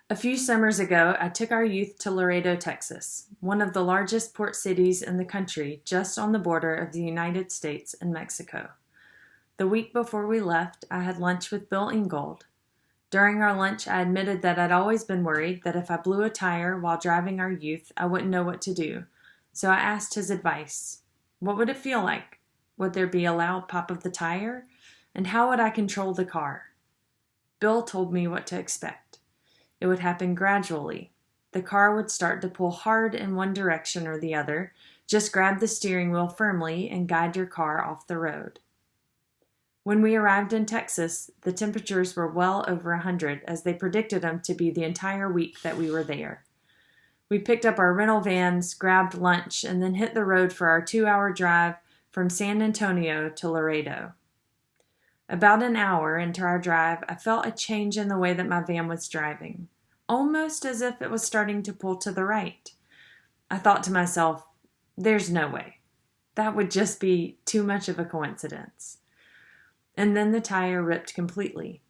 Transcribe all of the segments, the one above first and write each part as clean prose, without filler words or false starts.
A few summers ago, I took our youth to Laredo, Texas, one of the largest port cities in the country, just on the border of the United States and Mexico. The week before we left, I had lunch with Bill Ingold. During our lunch, I admitted that I'd always been worried that if I blew a tire while driving our youth, I wouldn't know what to do. So I asked his advice. What would it feel like? Would there be a loud pop of the tire? And how would I control the car? Bill told me what to expect. It would happen gradually. The car would start to pull hard in one direction or the other. Just grab the steering wheel firmly and guide your car off the road. When we arrived in Texas, the temperatures were well over 100, as they predicted them to be the entire week that we were there. We picked up our rental vans, grabbed lunch, and then hit the road for our 2-hour drive from San Antonio to Laredo. About an hour into our drive, I felt a change in the way that my van was driving, almost as if it was starting to pull to the right. I thought to myself, there's no way. That would just be too much of a coincidence. And then the tire ripped completely.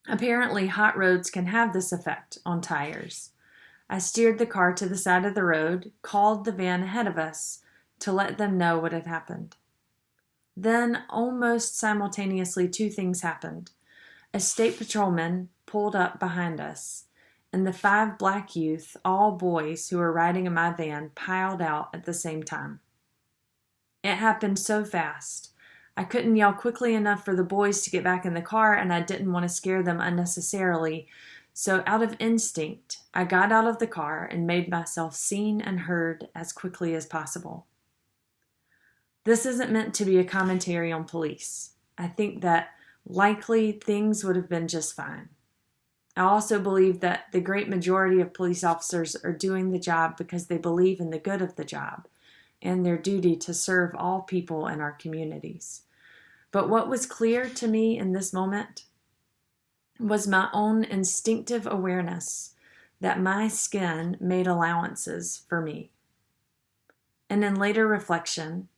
Apparently, hot roads can have this effect on tires. I steered the car to the side of the road, called the van ahead of us to let them know what had happened. Then, almost simultaneously, two things happened. A state patrolman pulled up behind us, and the 5 black youth, all boys who were riding in my van, piled out at the same time. It happened so fast. I couldn't yell quickly enough for the boys to get back in the car, and I didn't want to scare them unnecessarily. So out of instinct, I got out of the car and made myself seen and heard as quickly as possible. This isn't meant to be a commentary on police. I think that likely things would have been just fine. I also believe that the great majority of police officers are doing the job because they believe in the good of the job and their duty to serve all people in our communities. But what was clear to me in this moment was my own instinctive awareness that my skin made allowances for me. And in later reflection,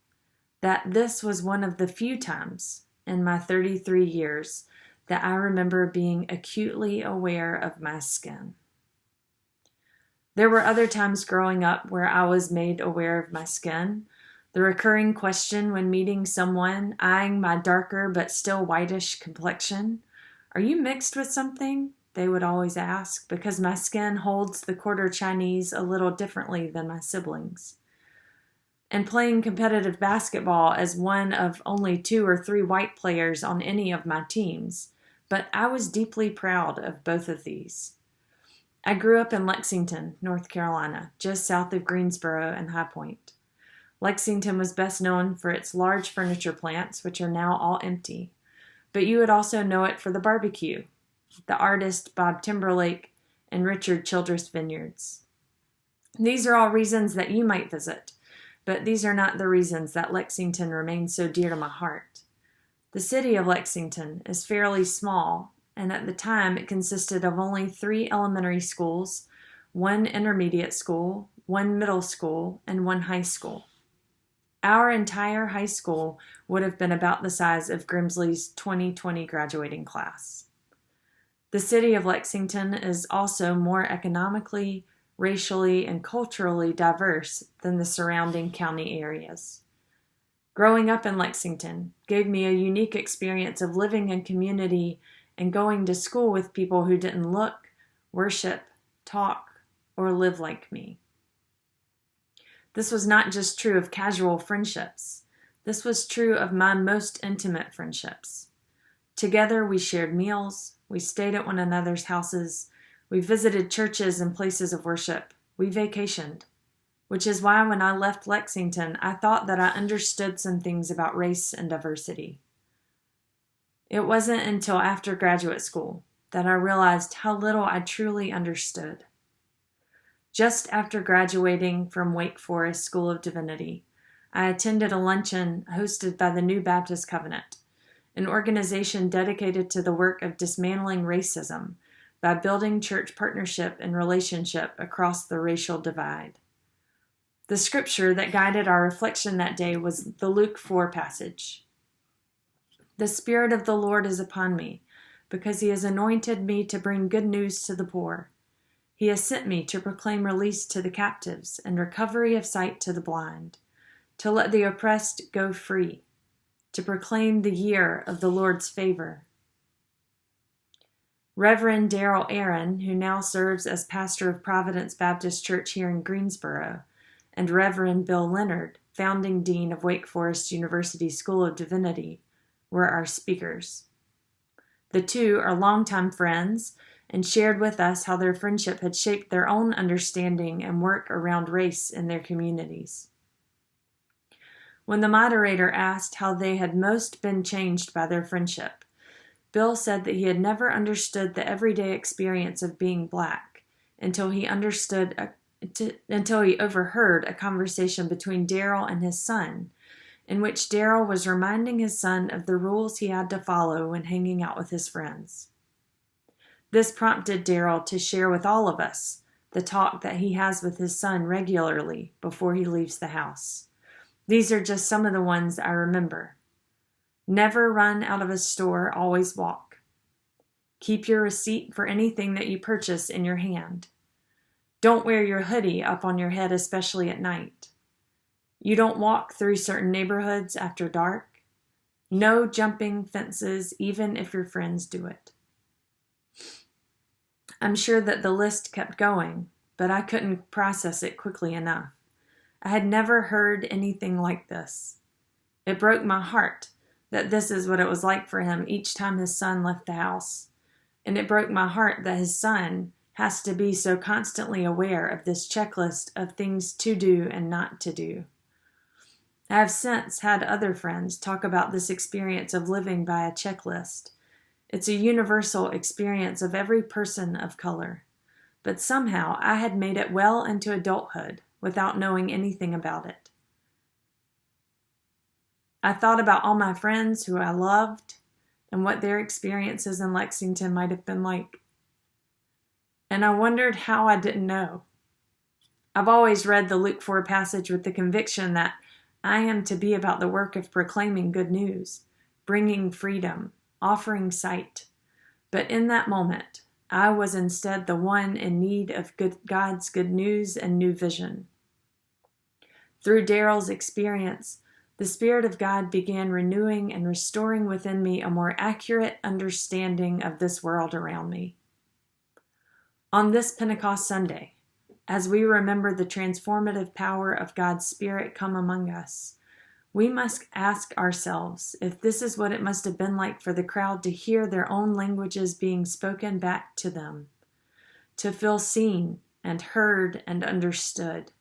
that this was one of the few times in my 33 years that I remember being acutely aware of my skin. There were other times growing up where I was made aware of my skin. The recurring question when meeting someone eyeing my darker but still whitish complexion, "Are you mixed with something?" they would always ask, because my skin holds the quarter Chinese a little differently than my siblings. And playing competitive basketball as one of only 2 or 3 white players on any of my teams, but I was deeply proud of both of these. I grew up in Lexington, North Carolina, just south of Greensboro and High Point. Lexington was best known for its large furniture plants, which are now all empty, but you would also know it for the barbecue, the artist Bob Timberlake, and Richard Childress vineyards. These are all reasons that you might visit, but these are not the reasons that Lexington remains so dear to my heart. The city of Lexington is fairly small, and at the time it consisted of only 3 elementary schools, 1 intermediate school, 1 middle school, and 1 high school. Our entire high school would have been about the size of Grimsley's 2020 graduating class. The city of Lexington is also more economically, racially, and culturally diverse than the surrounding county areas. Growing up in Lexington gave me a unique experience of living in community and going to school with people who didn't look, worship, talk, or live like me. This was not just true of casual friendships. This was true of my most intimate friendships. Together we shared meals, we stayed at one another's houses, we visited churches and places of worship, we vacationed, which is why when I left Lexington, I thought that I understood some things about race and diversity. It wasn't until after graduate school that I realized how little I truly understood. Just after graduating from Wake Forest School of Divinity, I attended a luncheon hosted by the New Baptist Covenant, an organization dedicated to the work of dismantling racism by building church partnership and relationship across the racial divide. The scripture that guided our reflection that day was the Luke 4 passage. "The Spirit of the Lord is upon me, because he has anointed me to bring good news to the poor. He has sent me to proclaim release to the captives and recovery of sight to the blind, to let the oppressed go free, to proclaim the year of the Lord's favor. Reverend Darrell Aaron, who now serves as pastor of Providence Baptist Church here in Greensboro, and Reverend Bill Leonard, founding dean of Wake Forest University School of Divinity, were our speakers. The two are longtime friends and shared with us how their friendship had shaped their own understanding and work around race in their communities. When the moderator asked how they had most been changed by their friendship, Bill said that he had never understood the everyday experience of being Black until he overheard a conversation between Darrell and his son, in which Darrell was reminding his son of the rules he had to follow when hanging out with his friends. This prompted Darrell to share with all of us the talk that he has with his son regularly before he leaves the house. These are just some of the ones I remember. Never run out of a store, always walk. Keep your receipt for anything that you purchase in your hand. Don't wear your hoodie up on your head, especially at night. You don't walk through certain neighborhoods after dark. No jumping fences, even if your friends do it. I'm sure that the list kept going, but I couldn't process it quickly enough. I had never heard anything like this. It broke my heart that this is what it was like for him each time his son left the house. And it broke my heart that his son has to be so constantly aware of this checklist of things to do and not to do. I have since had other friends talk about this experience of living by a checklist. It's a universal experience of every person of color. But somehow I had made it well into adulthood without knowing anything about it. I thought about all my friends who I loved and what their experiences in Lexington might have been like. And I wondered how I didn't know. I've always read the Luke 4 passage with the conviction that I am to be about the work of proclaiming good news, bringing freedom, offering sight. But in that moment, I was instead the one in need of God's good news and new vision. Through Darrell's experience, the Spirit of God began renewing and restoring within me a more accurate understanding of this world around me. On this Pentecost Sunday, as we remember the transformative power of God's Spirit come among us, we must ask ourselves if this is what it must have been like for the crowd to hear their own languages being spoken back to them, to feel seen and heard and understood.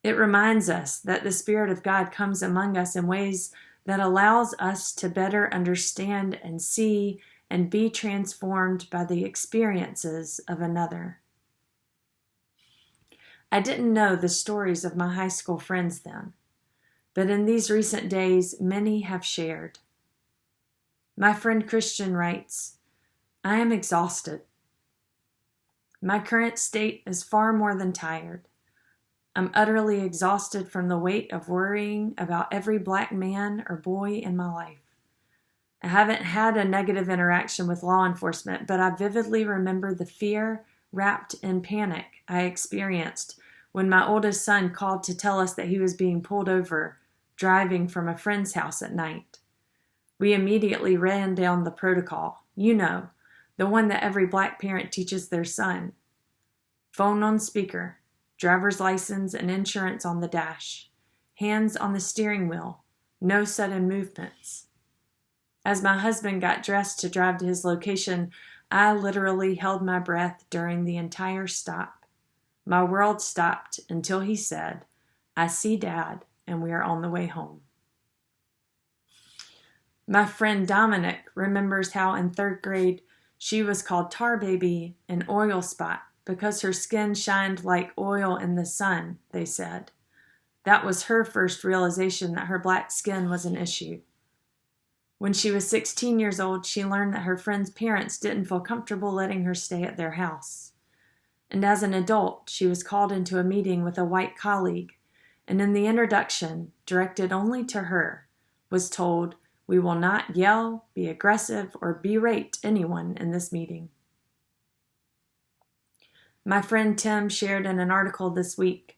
It reminds us that the Spirit of God comes among us in ways that allows us to better understand and see and be transformed by the experiences of another. I didn't know the stories of my high school friends then, but in these recent days, many have shared. My friend Christian writes, "I am exhausted. My current state is far more than tired. I'm utterly exhausted from the weight of worrying about every Black man or boy in my life. I haven't had a negative interaction with law enforcement, but I vividly remember the fear wrapped in panic I experienced when my oldest son called to tell us that he was being pulled over driving from a friend's house at night. We immediately ran down the protocol, the one that every Black parent teaches their son. Phone on speaker, driver's license and insurance on the dash, hands on the steering wheel, no sudden movements. As my husband got dressed to drive to his location, I literally held my breath during the entire stop. My world stopped until he said, 'I see Dad, and we are on the way home.'" My friend Dominic remembers how in 3rd grade she was called Tar Baby and Oil Spot because her skin shined like oil in the sun, they said. That was her first realization that her Black skin was an issue. When she was 16 years old, she learned that her friend's parents didn't feel comfortable letting her stay at their house. And as an adult, she was called into a meeting with a white colleague, and in the introduction, directed only to her, was told, We will not yell, be aggressive, or berate anyone in this meeting. My friend Tim shared in an article this week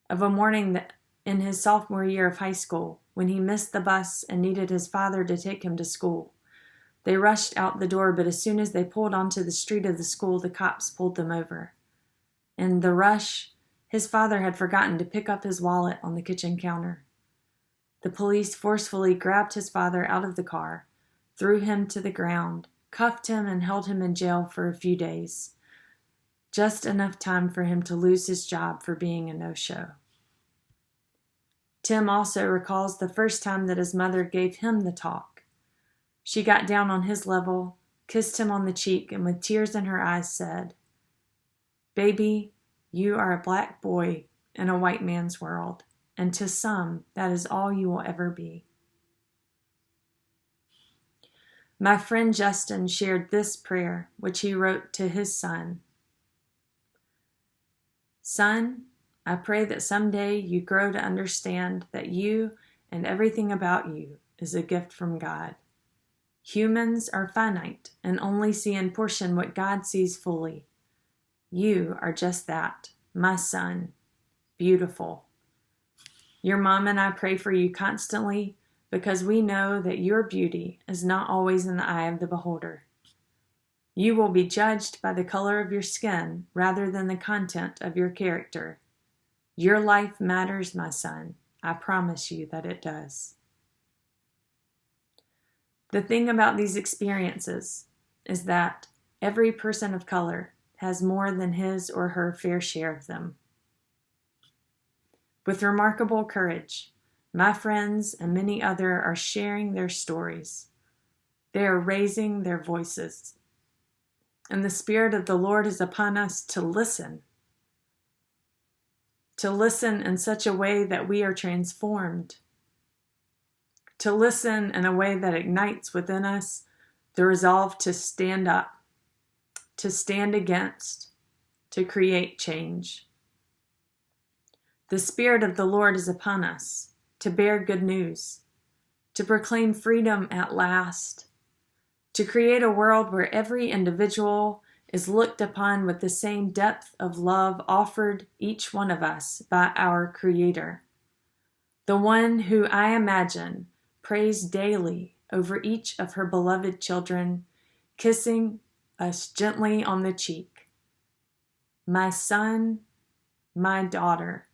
of a morning that in his sophomore year of high school when he missed the bus and needed his father to take him to school. They rushed out the door, but as soon as they pulled onto the street of the school, the cops pulled them over. In the rush, his father had forgotten to pick up his wallet on the kitchen counter. The police forcefully grabbed his father out of the car, threw him to the ground, cuffed him, and held him in jail for a few days. Just enough time for him to lose his job for being a no-show. Tim also recalls the first time that his mother gave him the talk. She got down on his level, kissed him on the cheek, and with tears in her eyes said, "Baby, you are a black boy in a white man's world, and to some, that is all you will ever be." My friend Justin shared this prayer, which he wrote to his son. "Son, I pray that someday you grow to understand that you and everything about you is a gift from God. Humans are finite and only see in portion what God sees fully. You are just that, my son, beautiful. Your mom and I pray for you constantly because we know that your beauty is not always in the eye of the beholder. You will be judged by the color of your skin rather than the content of your character. Your life matters, my son. I promise you that it does." The thing about these experiences is that every person of color has more than his or her fair share of them. With remarkable courage, my friends and many others are sharing their stories. They are raising their voices. And the Spirit of the Lord is upon us to listen in such a way that we are transformed, to listen in a way that ignites within us the resolve to stand up, to stand against, to create change. The Spirit of the Lord is upon us to bear good news, to proclaim freedom at last, to create a world where every individual is looked upon with the same depth of love offered each one of us by our Creator, the one who I imagine prays daily over each of her beloved children, kissing us gently on the cheek. My son, my daughter,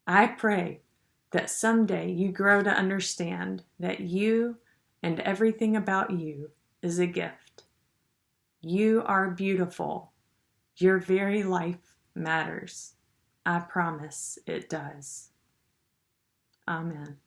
I pray that someday you grow to understand that you and everything about you is a gift. You are beautiful. Your very life matters. I promise it does. Amen.